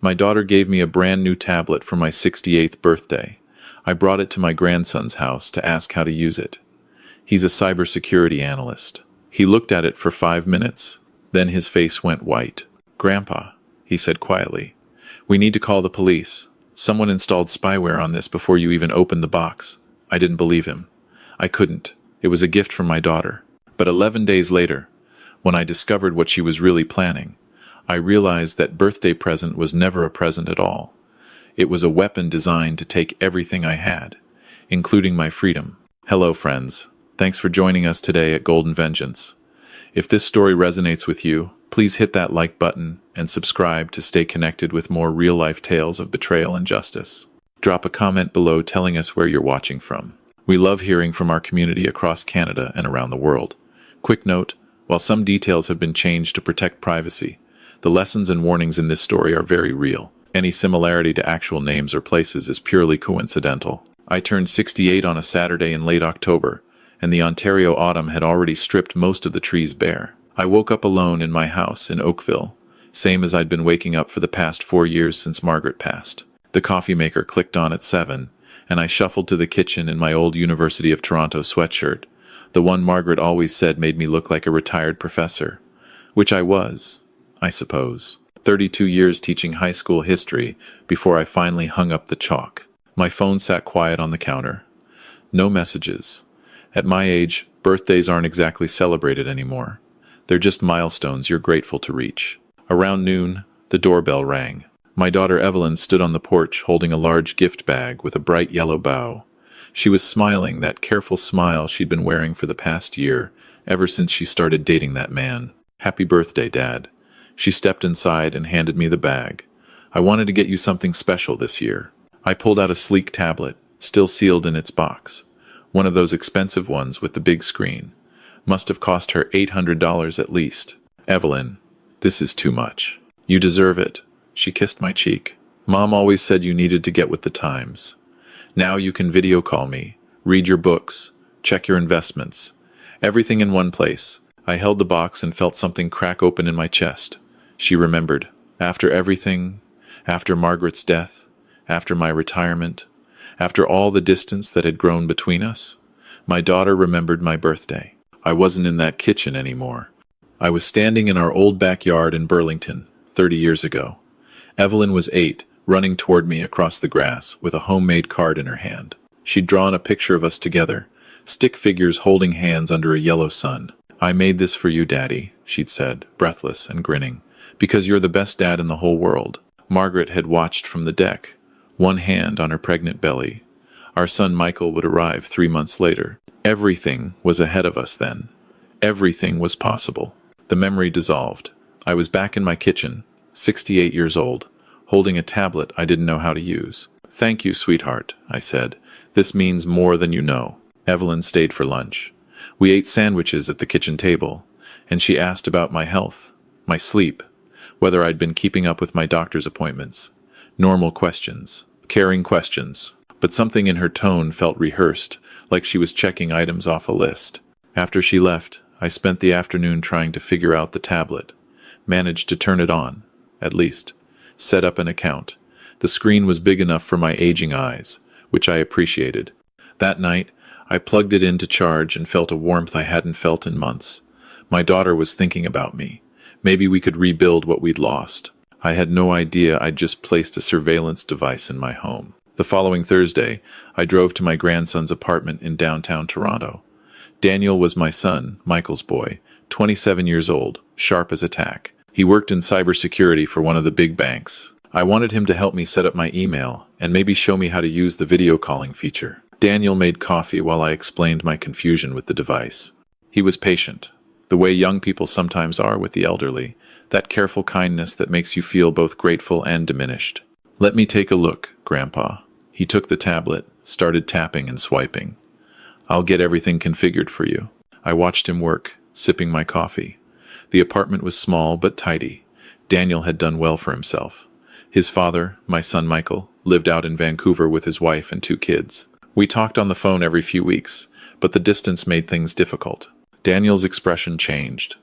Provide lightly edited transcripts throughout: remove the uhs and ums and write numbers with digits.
My daughter gave me a brand new tablet for my 68th birthday. I brought it to my grandson's house to ask how to use it. He's a cybersecurity analyst. He looked at it for 5 minutes. Then his face went white. "Grandpa," he said quietly, "we need to call the police. Someone installed spyware on this before you even opened the box." I didn't believe him. I couldn't. It was a gift from my daughter. But 11 days later, when I discovered what she was really planning, I realized that birthday present was never a present at all. It was a weapon designed to take everything I had, including my freedom. Hello, friends. Thanks for joining us today at Golden Vengeance. If this story resonates with you, please hit that like button and subscribe to stay connected with more real-life tales of betrayal and justice. Drop a comment below telling us where you're watching from. We love hearing from our community across Canada and around the world. Quick note, while some details have been changed to protect privacy, the lessons and warnings in this story are very real. Any similarity to actual names or places is purely coincidental. I turned 68 on a Saturday in late October, and the Ontario autumn had already stripped most of the trees bare. I woke up alone in my house in Oakville, same as I'd been waking up for the past 4 years since Margaret passed. The coffee maker clicked on at 7, and I shuffled to the kitchen in my old University of Toronto sweatshirt, the one Margaret always said made me look like a retired professor. Which I was, I suppose. 32 years teaching high school history before I finally hung up the chalk. My phone sat quiet on the counter. No messages. At my age, birthdays aren't exactly celebrated anymore. They're just milestones you're grateful to reach. Around noon, the doorbell rang. My daughter Evelyn stood on the porch holding a large gift bag with a bright yellow bow. She was smiling, that careful smile she'd been wearing for the past year, ever since she started dating that man. "Happy birthday, Dad." She stepped inside and handed me the bag. "I wanted to get you something special this year." I pulled out a sleek tablet, still sealed in its box. One of those expensive ones with the big screen. Must have cost her $800 at least. "Evelyn, this is too much. You deserve it." She kissed my cheek. "Mom always said you needed to get with the times. Now you can video call me, read your books, check your investments. Everything in one place." I held the box and felt something crack open in my chest. She remembered. After everything, after Margaret's death, after my retirement, after all the distance that had grown between us, my daughter remembered my birthday. I wasn't in that kitchen anymore. I was standing in our old backyard in Burlington, 30 years ago. Evelyn was 8, running toward me across the grass with a homemade card in her hand. She'd drawn a picture of us together, stick figures holding hands under a yellow sun. "I made this for you, Daddy," she'd said, breathless and grinning, "because you're the best dad in the whole world." Margaret had watched from the deck, one hand on her pregnant belly. Our son Michael would arrive 3 months later. Everything was ahead of us then. Everything was possible. The memory dissolved. I was back in my kitchen, 68 years old, holding a tablet I didn't know how to use. "Thank you, sweetheart," I said. "This means more than you know." Evelyn stayed for lunch. We ate sandwiches at the kitchen table, and she asked about my health, my sleep, whether I'd been keeping up with my doctor's appointments. Normal questions, caring questions, but something in her tone felt rehearsed, like she was checking items off a list. After she left, I spent the afternoon trying to figure out the tablet. Managed to turn it on, at least. Set up an account. The screen was big enough for my aging eyes, which I appreciated. That night, I plugged it in to charge and felt a warmth I hadn't felt in months. My daughter was thinking about me. Maybe we could rebuild what we'd lost. I had no idea I'd just placed a surveillance device in my home. The following Thursday, I drove to my grandson's apartment in downtown Toronto. Daniel was my son, Michael's boy, 27 years old, sharp as a tack. He worked in cybersecurity for one of the big banks. I wanted him to help me set up my email and maybe show me how to use the video calling feature. Daniel made coffee while I explained my confusion with the device. He was patient, the way young people sometimes are with the elderly, that careful kindness that makes you feel both grateful and diminished. "Let me take a look, Grandpa." He took the tablet, started tapping and swiping. "I'll get everything configured for you." I watched him work, sipping my coffee. The apartment was small but tidy. Daniel had done well for himself. His father, my son Michael, lived out in Vancouver with his wife and 2 kids. We talked on the phone every few weeks, but the distance made things difficult. Daniel's expression changed.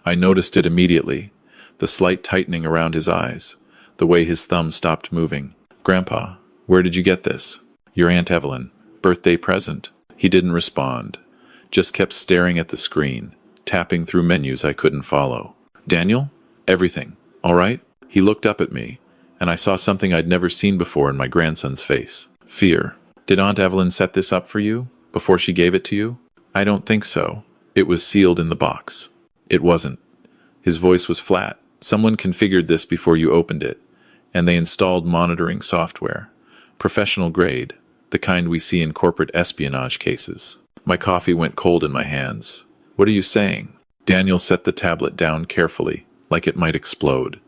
I noticed it immediately, the slight tightening around his eyes, the way his thumb stopped moving. "Grandpa, where did you get this?" "Your Aunt Evelyn. Birthday present." He didn't respond, just kept staring at the screen, tapping through menus I couldn't follow. "Daniel? Everything all right?" He looked up at me, and I saw something I'd never seen before in my grandson's face. Fear. "Did Aunt Evelyn set this up for you, before she gave it to you?" "I don't think so. It was sealed in the box." "It wasn't." His voice was flat. "Someone configured this before you opened it, and they installed monitoring software. Professional grade, the kind we see in corporate espionage cases." My coffee went cold in my hands. "What are you saying?" Daniel set the tablet down carefully, like it might explode.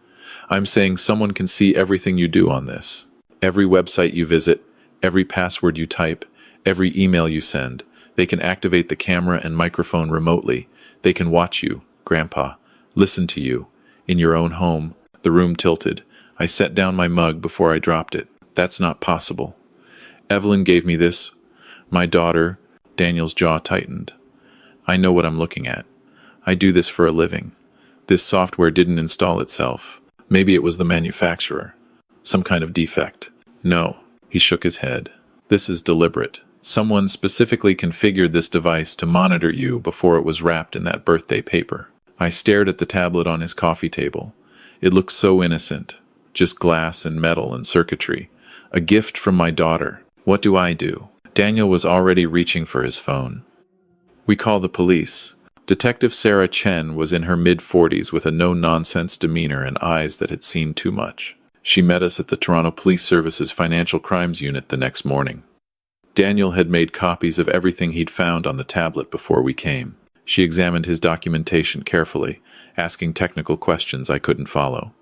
"I'm saying someone can see everything you do on this. Every website you visit, every password you type, every email you send. They can activate the camera and microphone remotely. They can watch you, Grandpa, listen to you, in your own home." The room tilted. I set down my mug before I dropped it. "That's not possible." "Evelyn gave me this. My daughter." Daniel's jaw tightened. "I know what I'm looking at. I do this for a living. This software didn't install itself. Maybe it was the manufacturer. Some kind of defect." "No." He shook his head. "This is deliberate. Someone specifically configured this device to monitor you before it was wrapped in that birthday paper." I stared at the tablet on his coffee table. It looked so innocent. Just glass and metal and circuitry. A gift from my daughter. What do I do? Daniel was already reaching for his phone. "We call the police." Detective Sarah Chen was in her mid-40s with a no-nonsense demeanor and eyes that had seen too much. She met us at the Toronto Police Service's Financial Crimes Unit the next morning. Daniel had made copies of everything he'd found on the tablet before we came. She examined his documentation carefully, asking technical questions I couldn't follow.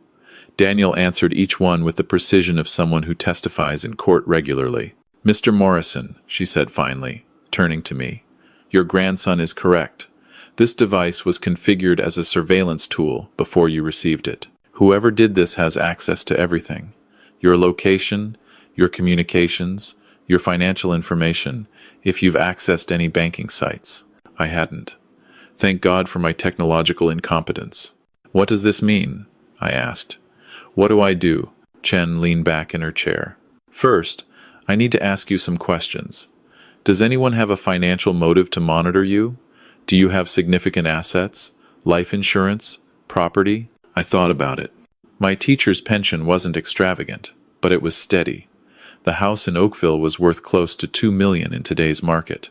Daniel answered each one with the precision of someone who testifies in court regularly. "Mr. Morrison," she said finally, turning to me, "your grandson is correct. This device was configured as a surveillance tool before you received it. Whoever did this has access to everything. Your location, your communications, your financial information, if you've accessed any banking sites." I hadn't. Thank God for my technological incompetence. "What does this mean?" I asked. "What do I do?" Chen leaned back in her chair. "First, I need to ask you some questions. Does anyone have a financial motive to monitor you? Do you have significant assets? Life insurance? Property?" I thought about it. My teacher's pension wasn't extravagant, but it was steady. The house in Oakville was worth close to $2 million in today's market.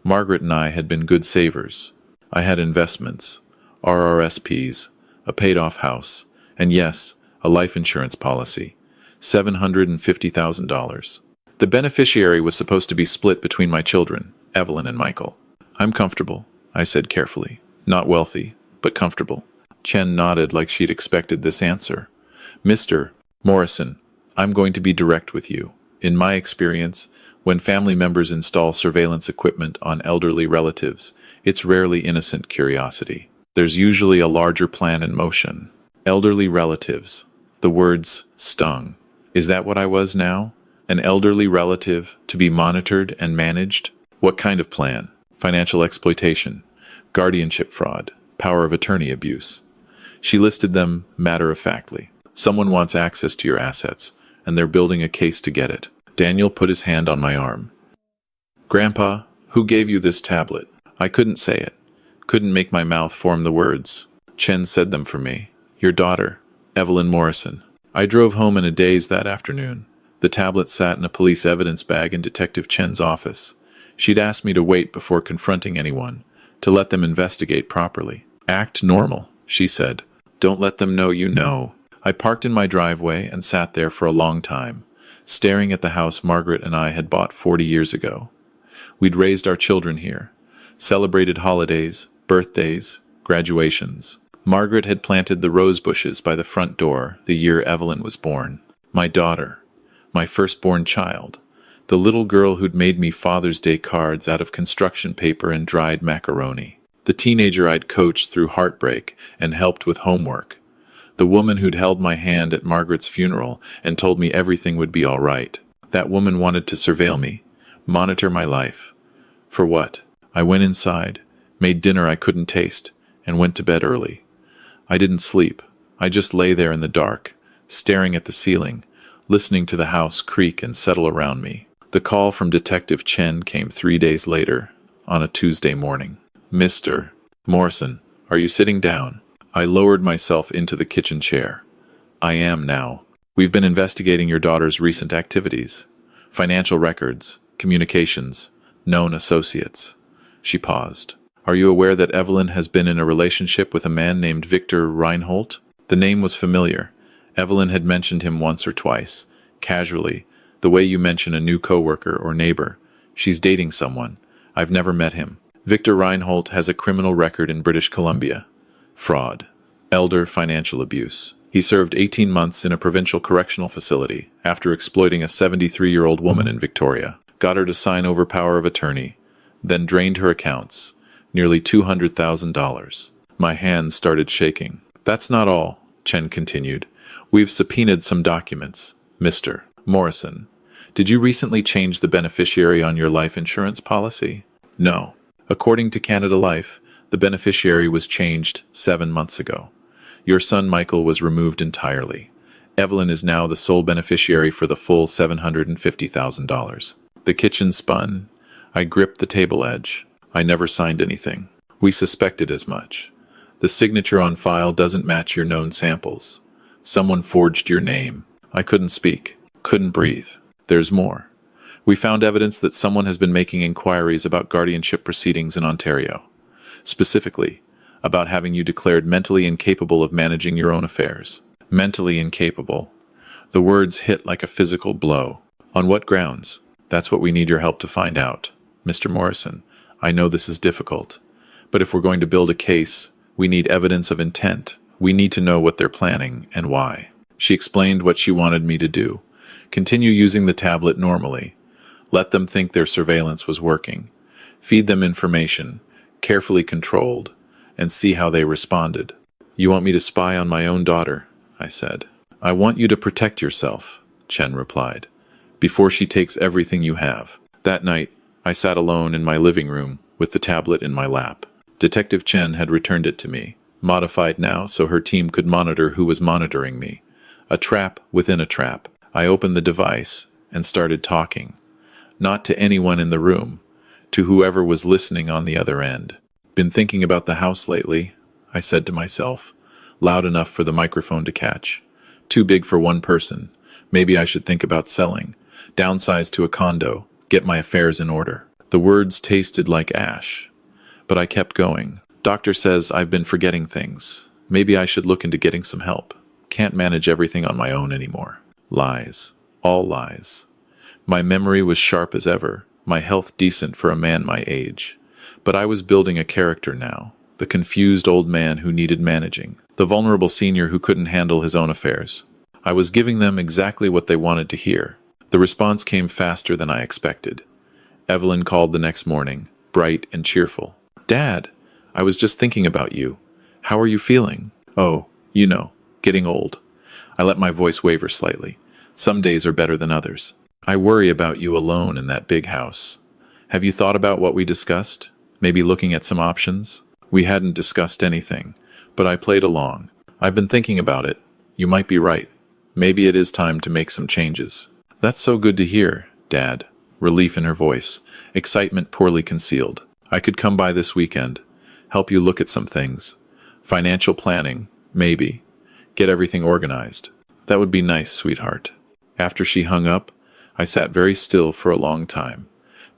Margaret and I had been good savers. I had investments, RRSPs, a paid-off house, and yes, a life insurance policy, $750,000. The beneficiary was supposed to be split between my children, Evelyn and Michael. "I'm comfortable," I said carefully. "Not wealthy, but comfortable." Chen nodded like she'd expected this answer. "Mr. Morrison, I'm going to be direct with you. In my experience, when family members install surveillance equipment on elderly relatives, it's rarely innocent curiosity. There's usually a larger plan in motion." Elderly relatives. The words stung. Is that what I was now? An elderly relative to be monitored and managed? What kind of plan? Financial exploitation, guardianship fraud, power of attorney abuse. She listed them matter-of-factly. Someone wants access to your assets, and they're building a case to get it. Daniel put his hand on my arm. "Grandpa, who gave you this tablet?" I couldn't say it. Couldn't make my mouth form the words. Chen said them for me. "Your daughter, Evelyn Morrison." I drove home in a daze that afternoon. The tablet sat in a police evidence bag in Detective Chen's office. She'd asked me to wait before confronting anyone, to let them investigate properly. "Act normal," she said. "Don't let them know you know." I parked in my driveway and sat there for a long time, staring at the house Margaret and I had bought 40 years ago. We'd raised our children here, celebrated holidays, birthdays, graduations. Margaret had planted the rose bushes by the front door the year Evelyn was born. My daughter, my firstborn child, the little girl who'd made me Father's Day cards out of construction paper and dried macaroni. The teenager I'd coached through heartbreak and helped with homework. The woman who'd held my hand at Margaret's funeral and told me everything would be all right. That woman wanted to surveil me, monitor my life. For what? I went inside, made dinner I couldn't taste, and went to bed early. I didn't sleep. I just lay there in the dark, staring at the ceiling, listening to the house creak and settle around me. The call from Detective Chen came 3 days later, on a Tuesday morning. "Mr. Morrison, are you sitting down?" I lowered myself into the kitchen chair. "I am now. We've been investigating your daughter's recent activities. Financial records, communications, known associates." She paused. "Are you aware that Evelyn has been in a relationship with a man named Victor Reinhold?" The name was familiar. Evelyn had mentioned him once or twice, casually, the way you mention a new coworker or neighbor. "She's dating someone. I've never met him. Victor Reinhold has a criminal record in British Columbia. Fraud. Elder financial abuse. He served 18 months in a provincial correctional facility after exploiting a 73-year-old woman in Victoria. Got her to sign over power of attorney, then drained her accounts, nearly $200,000. My hands started shaking. "That's not all," Chen continued. "We've subpoenaed some documents. Mr. Morrison, did you recently change the beneficiary on your life insurance policy?" "No. According to Canada Life, the beneficiary was changed 7 months ago. Your son Michael was removed entirely. Evelyn is now the sole beneficiary for the full $750,000. The kitchen spun. I gripped the table edge. "I never signed anything. We suspected as much. The signature on file doesn't match your known samples. Someone forged your name." I couldn't speak, couldn't breathe. "There's more. We found evidence that someone has been making inquiries about guardianship proceedings in Ontario. Specifically, about having you declared mentally incapable of managing your own affairs." Mentally incapable. The words hit like a physical blow. "On what grounds?" "That's what we need your help to find out. Mr. Morrison, I know this is difficult, but if we're going to build a case, we need evidence of intent. We need to know what they're planning and why." She explained what she wanted me to do. Continue using the tablet normally. Let them think their surveillance was working. Feed them information, carefully controlled, and see how they responded. "You want me to spy on my own daughter?" I said. "I want you to protect yourself," Chen replied, "before she takes everything you have." That night, I sat alone in my living room with the tablet in my lap. Detective Chen had returned it to me, modified now so her team could monitor who was monitoring me. A trap within a trap. I opened the device and started talking. Not to anyone in the room, to whoever was listening on the other end. "Been thinking about the house lately," I said to myself, loud enough for the microphone to catch. "Too big for one person. Maybe I should think about selling. Downsize to a condo. Get my affairs in order." The words tasted like ash. But I kept going. "Doctor says I've been forgetting things. Maybe I should look into getting some help. Can't manage everything on my own anymore." Lies. All lies. My memory was sharp as ever, my health decent for a man my age. But I was building a character now, the confused old man who needed managing, the vulnerable senior who couldn't handle his own affairs. I was giving them exactly what they wanted to hear. The response came faster than I expected. Evelyn called the next morning, bright and cheerful. "Dad, I was just thinking about you. How are you feeling?" "Oh, you know, getting old." I let my voice waver slightly. "Some days are better than others. I worry about you alone in that big house. Have you thought about what we discussed? Maybe looking at some options?" We hadn't discussed anything, but I played along. "I've been thinking about it. You might be right. Maybe it is time to make some changes." "That's so good to hear, Dad." Relief in her voice, excitement poorly concealed. "I could come by this weekend, help you look at some things. Financial planning, maybe. Get everything organized." "That would be nice, sweetheart." After she hung up, I sat very still for a long time.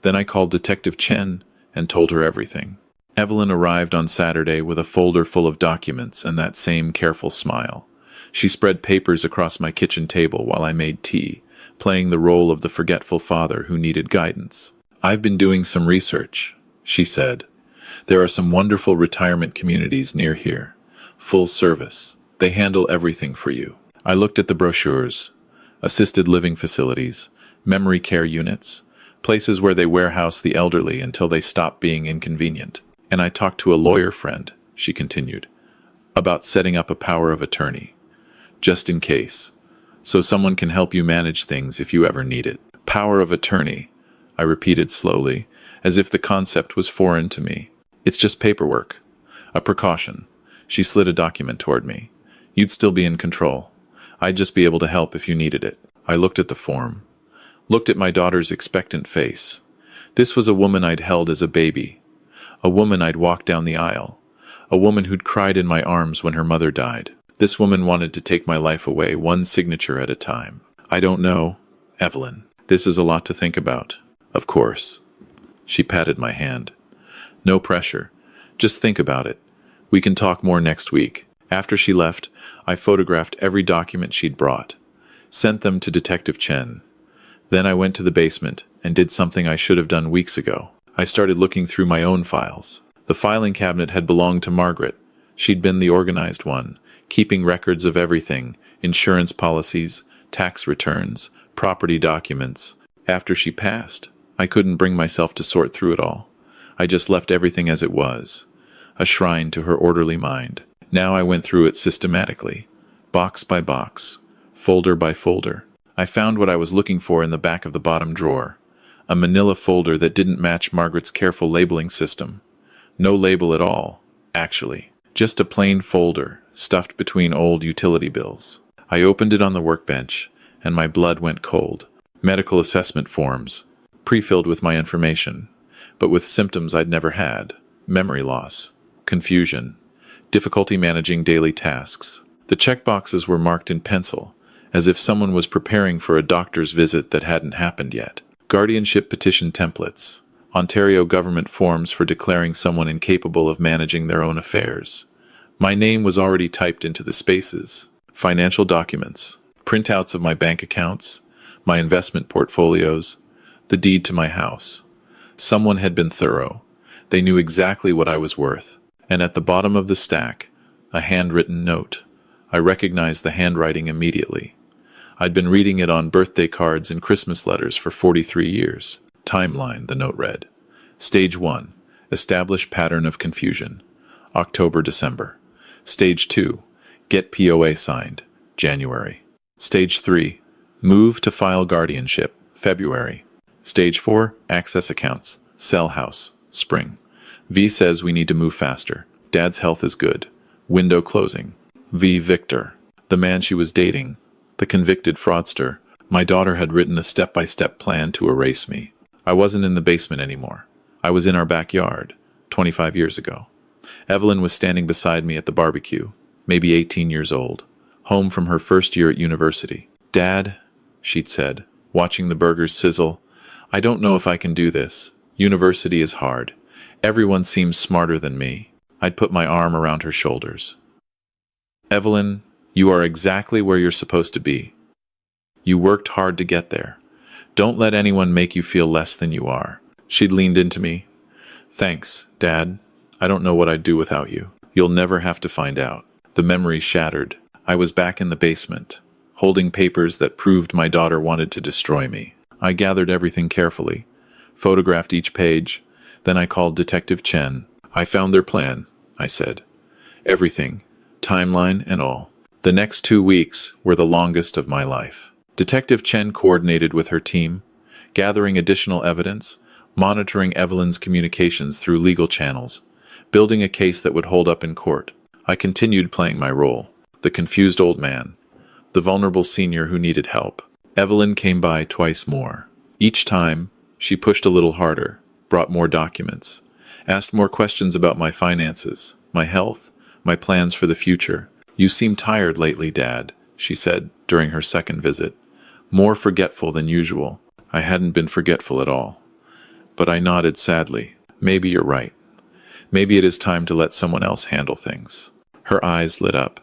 Then I called Detective Chen and told her everything. Evelyn arrived on Saturday with a folder full of documents and that same careful smile. She spread papers across my kitchen table while I made tea, playing the role of the forgetful father who needed guidance. "I've been doing some research," she said. "There are some wonderful retirement communities near here. Full service. They handle everything for you." I looked at the brochures. Assisted living facilities, memory care units, places where they warehouse the elderly until they stop being inconvenient. "And I talked to a lawyer friend," she continued, "about setting up a power of attorney. Just in case. So someone can help you manage things if you ever need it." "Power of attorney," I repeated slowly, as if the concept was foreign to me. "It's just paperwork. A precaution." She slid a document toward me. "You'd still be in control. I'd just be able to help if you needed it. I looked at the form. Looked at my daughter's expectant face. This was a woman I'd held as a baby. A woman I'd walked down the aisle. A woman who'd cried in my arms when her mother died. This woman wanted to take my life away, one signature at a time. I don't know, Evelyn. This is a lot to think about. Of course. She patted my hand. No pressure. Just think about it. We can talk more next week. After she left, I photographed every document she'd brought. Sent them to Detective Chen. Then I went to the basement and did something I should have done weeks ago. I started looking through my own files. The filing cabinet had belonged to Margaret. She'd been the organized one, keeping records of everything, insurance policies, tax returns, property documents. After she passed, I couldn't bring myself to sort through it all. I just left everything as it was, a shrine to her orderly mind. Now I went through it systematically, box by box, folder by folder. I found what I was looking for in the back of the bottom drawer, a manila folder that didn't match Margaret's careful labeling system. No label at all, actually. Just a plain folder, stuffed between old utility bills. I opened it on the workbench, and my blood went cold. Medical assessment forms, pre-filled with my information, but with symptoms I'd never had. Memory loss, confusion, difficulty managing daily tasks. The checkboxes were marked in pencil, as if someone was preparing for a doctor's visit that hadn't happened yet. Guardianship petition templates, Ontario government forms for declaring someone incapable of managing their own affairs. My name was already typed into the spaces. Financial documents, printouts of my bank accounts, my investment portfolios, the deed to my house. Someone had been thorough. They knew exactly what I was worth. And at the bottom of the stack, a handwritten note. I recognized the handwriting immediately. I'd been reading it on birthday cards and Christmas letters for 43 years. Timeline, the note read. Stage 1, establish pattern of confusion. October-December. Stage 2, get POA signed. January. Stage 3, move to file guardianship. February. Stage 4, access accounts. Sell house. Spring. V says we need to move faster. Dad's health is good. Window closing. V. Victor. The man she was dating. The convicted fraudster. My daughter had written a step-by-step plan to erase me. I wasn't in the basement anymore. I was in our backyard, 25 years ago. Evelyn was standing beside me at the barbecue, maybe 18 years old, home from her first year at university. Dad, she'd said, watching the burgers sizzle, I don't know if I can do this. University is hard. Everyone seems smarter than me. I'd put my arm around her shoulders. Evelyn, you are exactly where you're supposed to be. You worked hard to get there. Don't let anyone make you feel less than you are. She'd leaned into me. Thanks, Dad. I don't know what I'd do without you. You'll never have to find out. The memory shattered. I was back in the basement, holding papers that proved my daughter wanted to destroy me. I gathered everything carefully, photographed each page. Then I called Detective Chen. I found their plan, I said. Everything, timeline and all. The next 2 weeks were the longest of my life. Detective Chen coordinated with her team, gathering additional evidence, monitoring Evelyn's communications through legal channels, building a case that would hold up in court. I continued playing my role, the confused old man, the vulnerable senior who needed help. Evelyn came by twice more. Each time, she pushed a little harder, brought more documents, asked more questions about my finances, my health, my plans for the future. You seem tired lately, Dad, she said during her second visit. More forgetful than usual. I hadn't been forgetful at all. But I nodded sadly. Maybe you're right. Maybe it is time to let someone else handle things. Her eyes lit up.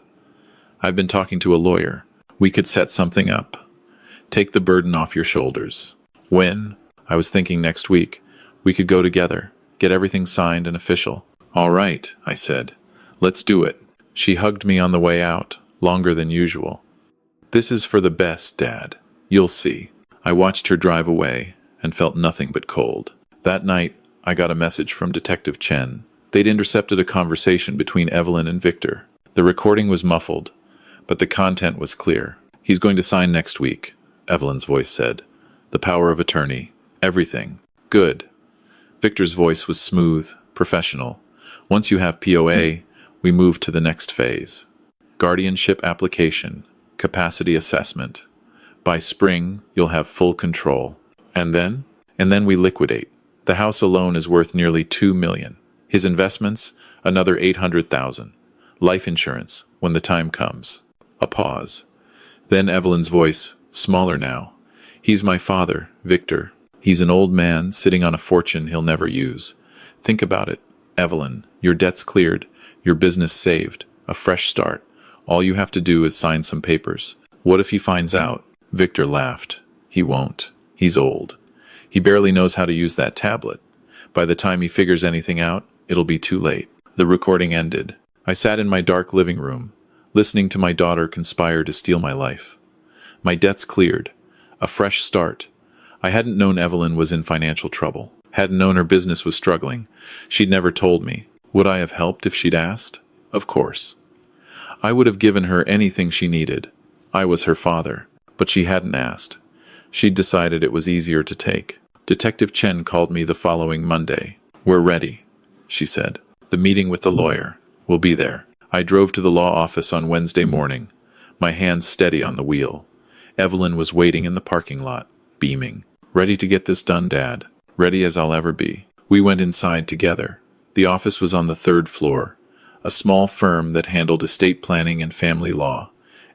I've been talking to a lawyer. We could set something up. Take the burden off your shoulders. When? I was thinking next week. We could go together, get everything signed and official. All right, I said. Let's do it. She hugged me on the way out, longer than usual. This is for the best, Dad. You'll see. I watched her drive away and felt nothing but cold. That night, I got a message from Detective Chen. They'd intercepted a conversation between Evelyn and Victor. The recording was muffled, but the content was clear. He's going to sign next week, Evelyn's voice said. The power of attorney. Everything. Good. Victor's voice was smooth, professional. Once you have POA, we move to the next phase. Guardianship application. capacity assessment. By spring, you'll have full control. And then? And then we liquidate. The house alone is worth nearly $2 million. His investments, another $800,000. Life insurance, when the time comes. A pause. Then Evelyn's voice, smaller now. He's my father, Victor. He's an old man sitting on a fortune he'll never use. Think about it, Evelyn. Your debt's cleared, your business saved, a fresh start. All you have to do is sign some papers. What if he finds out? Victor laughed. He won't. He's old. He barely knows how to use that tablet. By the time he figures anything out, it'll be too late. The recording ended. I sat in my dark living room, listening to my daughter conspire to steal my life. My debt's cleared. A fresh start. I hadn't known Evelyn was in financial trouble. Hadn't known her business was struggling. She'd never told me. Would I have helped if she'd asked? Of course. I would have given her anything she needed. I was her father. But she hadn't asked. She'd decided it was easier to take. Detective Chen called me the following Monday. We're ready, she said. The meeting with the lawyer. We'll be there. I drove to the law office on Wednesday morning, my hands steady on the wheel. Evelyn was waiting in the parking lot, beaming. Ready to get this done, Dad. Ready as I'll ever be. We went inside together. The office was on the 3rd floor, a small firm that handled estate planning and family law.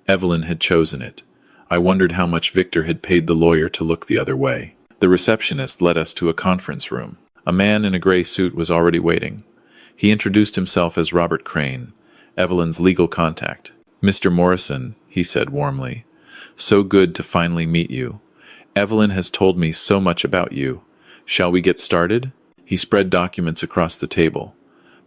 Evelyn had chosen it. I wondered how much Victor had paid the lawyer to look the other way. The receptionist led us to a conference room. A man in a gray suit was already waiting. He introduced himself as Robert Crane, Evelyn's legal contact. Mr. Morrison, he said warmly. So good to finally meet you. Evelyn has told me so much about you. Shall we get started? He spread documents across the table.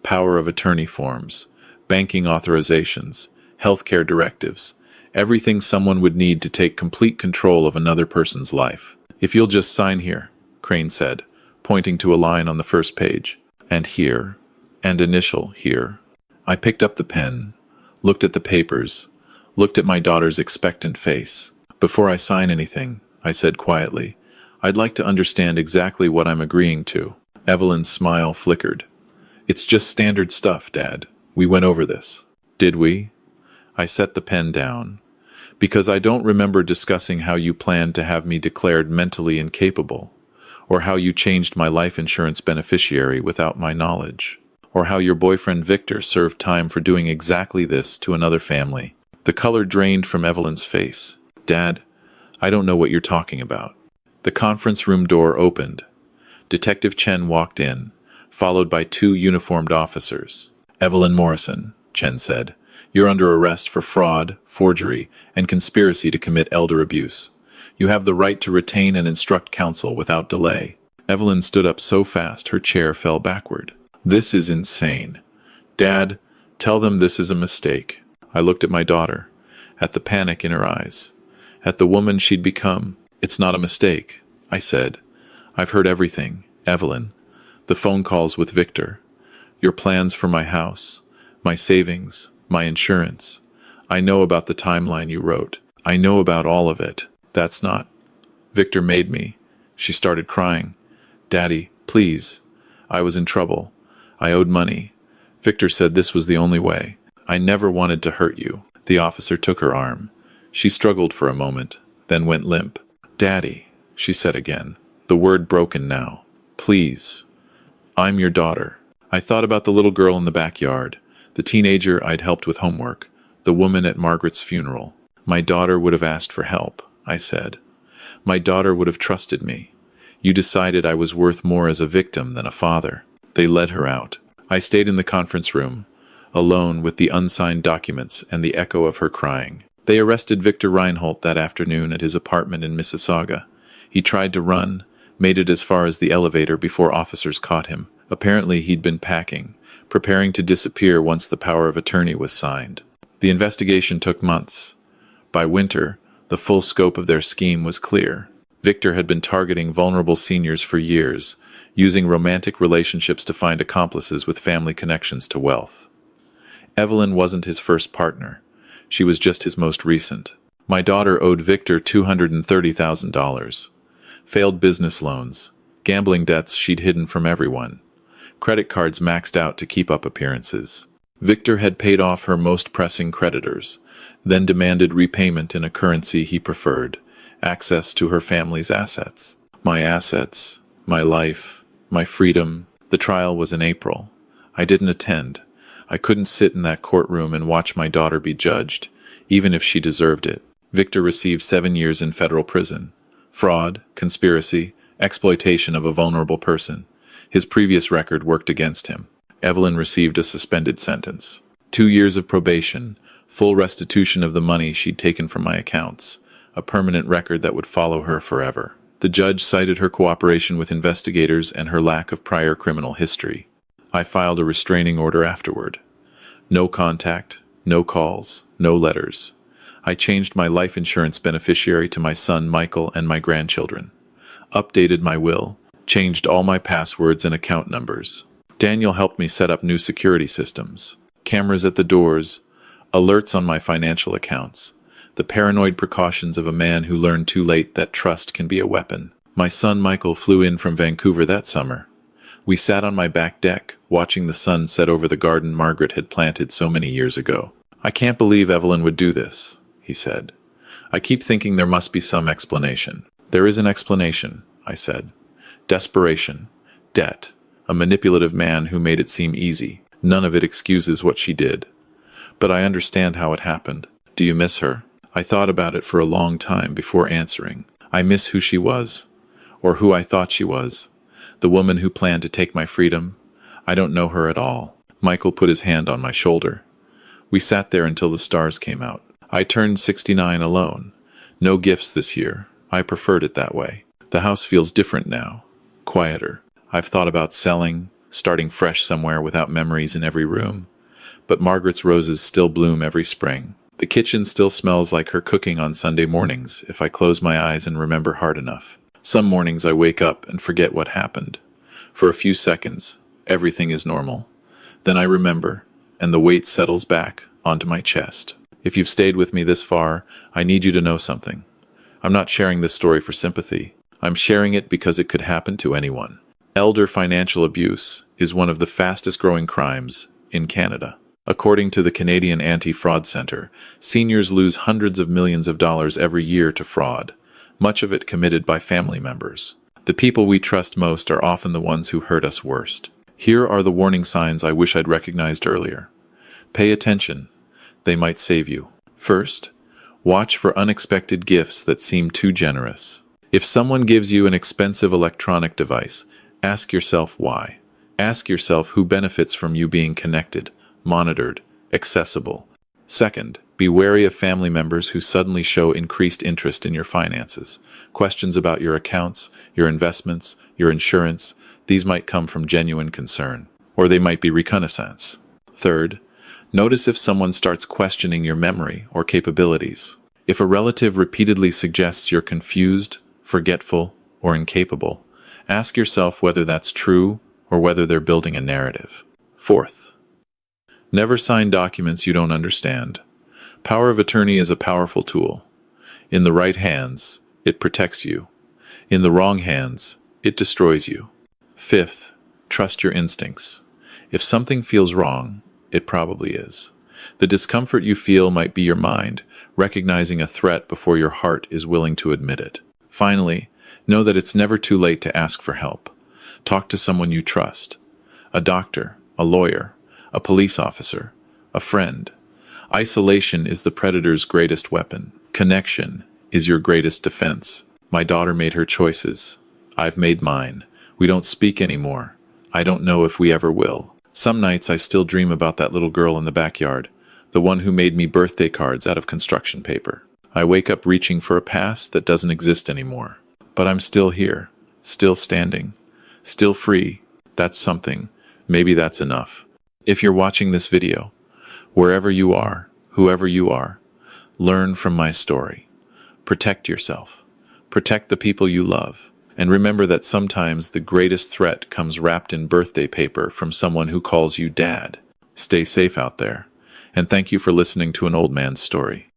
Power of attorney forms, banking authorizations, healthcare directives, everything someone would need to take complete control of another person's life. If you'll just sign here, Crane said, pointing to a line on the first page. And here, and initial here. I picked up the pen, looked at the papers, looked at my daughter's expectant face. Before I sign anything, I said quietly, I'd like to understand exactly what I'm agreeing to. Evelyn's smile flickered. It's just standard stuff, Dad. We went over this. Did we? I set the pen down. Because I don't remember discussing how you planned to have me declared mentally incapable, or how you changed my life insurance beneficiary without my knowledge, or how your boyfriend Victor served time for doing exactly this to another family. The color drained from Evelyn's face. Dad, I don't know what you're talking about. The conference room door opened. Detective Chen walked in, followed by 2 uniformed officers. Evelyn Morrison, Chen said. You're under arrest for fraud, forgery, and conspiracy to commit elder abuse. You have the right to retain and instruct counsel without delay. Evelyn stood up so fast her chair fell backward. This is insane. Dad, tell them this is a mistake. I looked at my daughter, at the panic in her eyes, at the woman she'd become. It's not a mistake, I said. I've heard everything, Evelyn. The phone calls with Victor. Your plans for my house, my savings, my insurance. I know about the timeline you wrote. I know about all of it. That's not. Victor made me. She started crying. Daddy, please. I was in trouble. I owed money. Victor said this was the only way. I never wanted to hurt you. The officer took her arm. She struggled for a moment, then went limp. Daddy, she said again, the word broken now. Please. I'm your daughter. I thought about the little girl in the backyard, the teenager I'd helped with homework, the woman at Margaret's funeral. My daughter would have asked for help, I said. My daughter would have trusted me. You decided I was worth more as a victim than a father. They led her out. I stayed in the conference room, alone with the unsigned documents and the echo of her crying. They arrested Victor Reinhold that afternoon at his apartment in Mississauga. He tried to run, made it as far as the elevator before officers caught him. Apparently he'd been packing, preparing to disappear once the power of attorney was signed. The investigation took months. By winter, the full scope of their scheme was clear. Victor had been targeting vulnerable seniors for years, using romantic relationships to find accomplices with family connections to wealth. Evelyn wasn't his first partner. She was just his most recent. My daughter owed Victor $230,000. Failed business loans, gambling debts she'd hidden from everyone. Credit cards maxed out to keep up appearances. Victor had paid off her most pressing creditors, then demanded repayment in a currency he preferred, access to her family's assets. My assets, my life, my freedom. The trial was in April. I didn't attend. I couldn't sit in that courtroom and watch my daughter be judged, even if she deserved it. Victor received 7 years in federal prison. Fraud, conspiracy, exploitation of a vulnerable person. His previous record worked against him. Evelyn received a suspended sentence. 2 years of probation, full restitution of the money she'd taken from my accounts, a permanent record that would follow her forever. The judge cited her cooperation with investigators and her lack of prior criminal history. I filed a restraining order afterward. No contact, no calls, no letters. I changed my life insurance beneficiary to my son Michael and my grandchildren. Updated my will, changed all my passwords and account numbers. Daniel helped me set up new security systems. Cameras at the doors, alerts on my financial accounts. The paranoid precautions of a man who learned too late that trust can be a weapon. My son Michael flew in from Vancouver that summer. We sat on my back deck, watching the sun set over the garden Margaret had planted so many years ago. "I can't believe Evelyn would do this," he said. "I keep thinking there must be some explanation." "There is an explanation," I said. "Desperation, debt, a manipulative man who made it seem easy. None of it excuses what she did. But I understand how it happened. Do you miss her?" I thought about it for a long time before answering. I miss who she was, or who I thought she was. The woman who planned to take my freedom. I don't know her at all. Michael put his hand on my shoulder. We sat there until the stars came out. I turned 69 alone. No gifts this year. I preferred it that way. The house feels different now. Quieter. I've thought about selling, starting fresh somewhere without memories in every room. But Margaret's roses still bloom every spring. The kitchen still smells like her cooking on Sunday mornings if I close my eyes and remember hard enough. Some mornings I wake up and forget what happened. For a few seconds, everything is normal. Then I remember, and the weight settles back onto my chest. If you've stayed with me this far, I need you to know something. I'm not sharing this story for sympathy. I'm sharing it because it could happen to anyone. Elder financial abuse is one of the fastest growing crimes in Canada. According to the Canadian Anti-Fraud Centre, seniors lose hundreds of millions of dollars every year to fraud, much of it committed by family members. The people we trust most are often the ones who hurt us worst. Here are the warning signs I wish I'd recognized earlier. Pay attention. They might save you. First, watch for unexpected gifts that seem too generous. If someone gives you an expensive electronic device, ask yourself why. Ask yourself who benefits from you being connected, monitored, accessible. Second, be wary of family members who suddenly show increased interest in your finances. Questions about your accounts, your investments, your insurance, these might come from genuine concern, or they might be reconnaissance. Third, notice if someone starts questioning your memory or capabilities. If a relative repeatedly suggests you're confused, forgetful, or incapable, ask yourself whether that's true or whether they're building a narrative. Fourth, never sign documents you don't understand. Power of attorney is a powerful tool. In the right hands, it protects you. In the wrong hands, it destroys you. Fifth, trust your instincts. If something feels wrong, it probably is. The discomfort you feel might be your mind, recognizing a threat before your heart is willing to admit it. Finally, know that it's never too late to ask for help. Talk to someone you trust. A doctor, a lawyer, a police officer, a friend. Isolation is the predator's greatest weapon. Connection is your greatest defense. My daughter made her choices. I've made mine. We don't speak anymore. I don't know if we ever will. Some nights I still dream about that little girl in the backyard, the one who made me birthday cards out of construction paper. I wake up reaching for a past that doesn't exist anymore. But I'm still here, still standing, still free. That's something. Maybe that's enough. If you're watching this video, wherever you are, whoever you are, learn from my story. Protect yourself. Protect the people you love. And remember that sometimes the greatest threat comes wrapped in birthday paper from someone who calls you dad. Stay safe out there. And thank you for listening to an old man's story.